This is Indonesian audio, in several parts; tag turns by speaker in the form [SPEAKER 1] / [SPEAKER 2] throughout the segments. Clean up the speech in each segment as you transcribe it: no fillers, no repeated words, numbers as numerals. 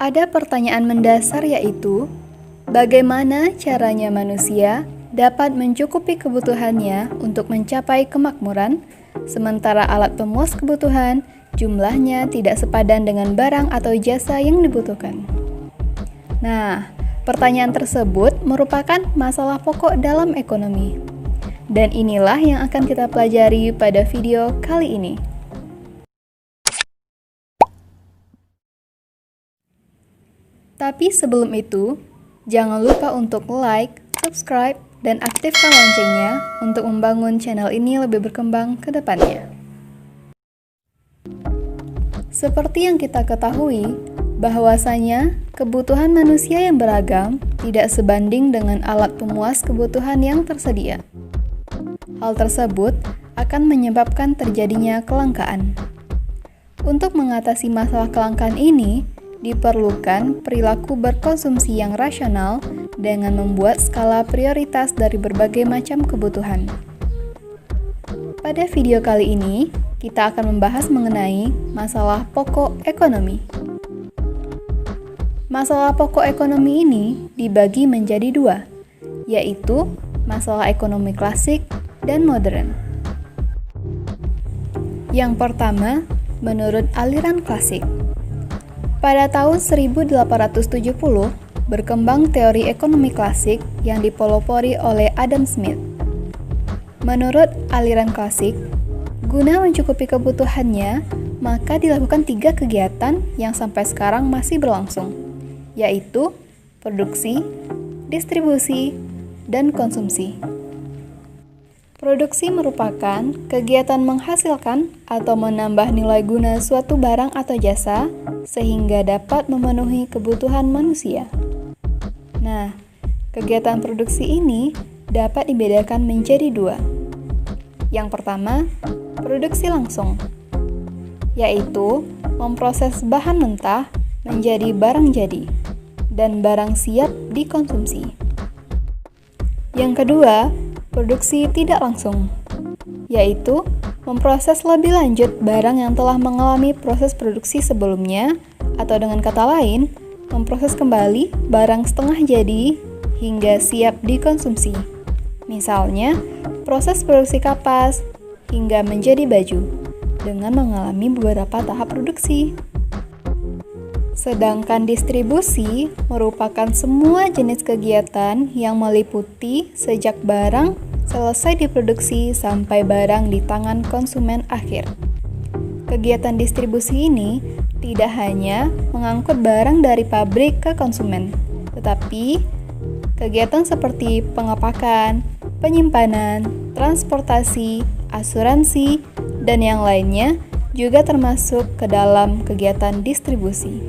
[SPEAKER 1] Ada pertanyaan mendasar yaitu, bagaimana caranya manusia dapat mencukupi kebutuhannya untuk mencapai kemakmuran, sementara alat pemuas kebutuhan jumlahnya tidak sepadan dengan barang atau jasa yang dibutuhkan. Nah, pertanyaan tersebut merupakan masalah pokok dalam ekonomi. Dan inilah yang akan kita pelajari pada video kali ini. Tapi sebelum itu, jangan lupa untuk like, subscribe, dan aktifkan loncengnya untuk membangun channel ini lebih berkembang ke depannya. Seperti yang kita ketahui, bahwasanya kebutuhan manusia yang beragam tidak sebanding dengan alat pemuas kebutuhan yang tersedia. Hal tersebut akan menyebabkan terjadinya kelangkaan. Untuk mengatasi masalah kelangkaan ini, diperlukan perilaku berkonsumsi yang rasional dengan membuat skala prioritas dari berbagai macam kebutuhan. Pada video kali ini, kita akan membahas mengenai masalah pokok ekonomi. Masalah pokok ekonomi ini dibagi menjadi dua, yaitu masalah ekonomi klasik dan modern. Yang pertama, menurut aliran klasik. Pada tahun 1870, berkembang teori ekonomi klasik yang dipelopori oleh Adam Smith. Menurut aliran klasik, guna mencukupi kebutuhannya, maka dilakukan 3 kegiatan yang sampai sekarang masih berlangsung, yaitu produksi, distribusi, dan konsumsi. Produksi merupakan kegiatan menghasilkan atau menambah nilai guna suatu barang atau jasa sehingga dapat memenuhi kebutuhan manusia. Nah, kegiatan produksi ini dapat dibedakan menjadi 2. Yang pertama, produksi langsung, yaitu memproses bahan mentah menjadi barang jadi dan barang siap dikonsumsi. Yang kedua, produksi tidak langsung, yaitu memproses lebih lanjut barang yang telah mengalami proses produksi sebelumnya, atau dengan kata lain, memproses kembali barang setengah jadi hingga siap dikonsumsi. Misalnya, proses produksi kapas hingga menjadi baju dengan mengalami beberapa tahap produksi. Sedangkan distribusi merupakan semua jenis kegiatan yang meliputi sejak barang selesai diproduksi sampai barang di tangan konsumen akhir. Kegiatan distribusi ini tidak hanya mengangkut barang dari pabrik ke konsumen, tetapi kegiatan seperti pengepakan, penyimpanan, transportasi, asuransi, dan yang lainnya juga termasuk ke dalam kegiatan distribusi.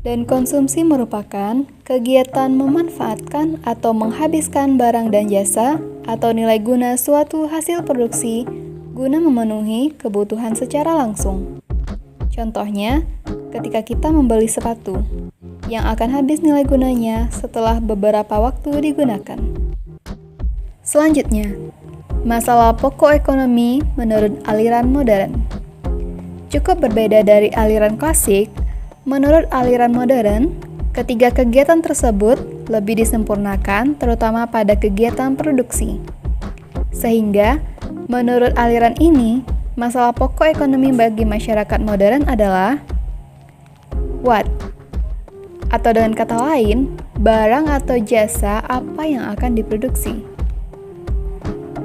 [SPEAKER 1] Dan konsumsi merupakan kegiatan memanfaatkan atau menghabiskan barang dan jasa atau nilai guna suatu hasil produksi guna memenuhi kebutuhan secara langsung. Contohnya, ketika kita membeli sepatu yang akan habis nilai gunanya setelah beberapa waktu digunakan. Selanjutnya, masalah pokok ekonomi menurut aliran modern. Cukup berbeda dari aliran klasik. Menurut aliran modern, ketiga kegiatan tersebut lebih disempurnakan terutama pada kegiatan produksi. Sehingga, menurut aliran ini, masalah pokok ekonomi bagi masyarakat modern adalah what? Atau dengan kata lain, barang atau jasa apa yang akan diproduksi.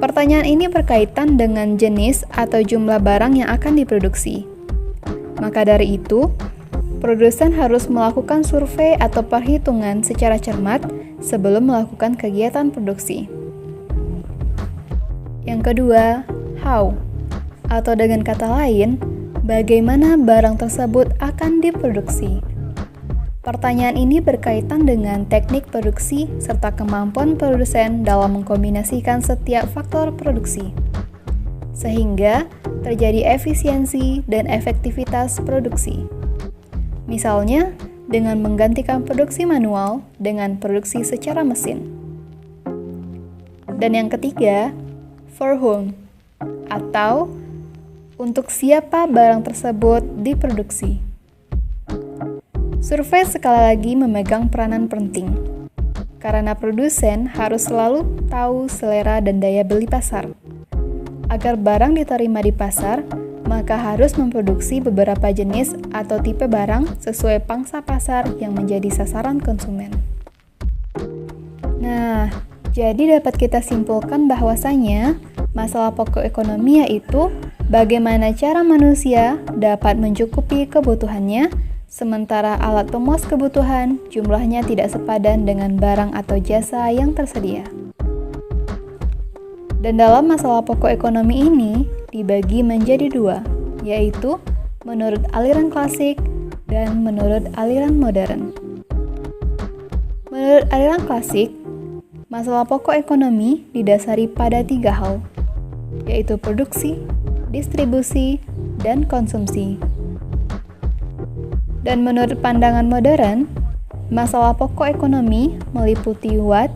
[SPEAKER 1] Pertanyaan ini berkaitan dengan jenis atau jumlah barang yang akan diproduksi. Maka dari itu, produsen harus melakukan survei atau perhitungan secara cermat sebelum melakukan kegiatan produksi. Yang kedua, how? Atau dengan kata lain, bagaimana barang tersebut akan diproduksi. Pertanyaan ini berkaitan dengan teknik produksi serta kemampuan produsen dalam mengkombinasikan setiap faktor produksi, sehingga terjadi efisiensi dan efektivitas produksi. Misalnya, dengan menggantikan produksi manual dengan produksi secara mesin. Dan yang ketiga, for whom, atau untuk siapa barang tersebut diproduksi. Survei sekali lagi memegang peranan penting, karena produsen harus selalu tahu selera dan daya beli pasar. Agar barang diterima di pasar, maka harus memproduksi beberapa jenis atau tipe barang sesuai pangsa pasar yang menjadi sasaran konsumen. Nah, jadi dapat kita simpulkan bahwasanya masalah pokok ekonomi yaitu bagaimana cara manusia dapat mencukupi kebutuhannya, sementara alat pemuas kebutuhan jumlahnya tidak sepadan dengan barang atau jasa yang tersedia. Dan dalam masalah pokok ekonomi ini dibagi menjadi dua, yaitu menurut aliran klasik dan menurut aliran modern. Menurut aliran klasik, masalah pokok ekonomi didasari pada 3 hal, yaitu produksi, distribusi, dan konsumsi. Dan menurut pandangan modern, masalah pokok ekonomi meliputi what,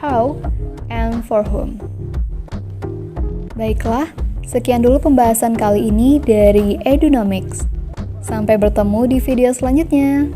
[SPEAKER 1] how, and for whom. Baiklah, sekian dulu pembahasan kali ini dari Edunomics. Sampai bertemu di video selanjutnya.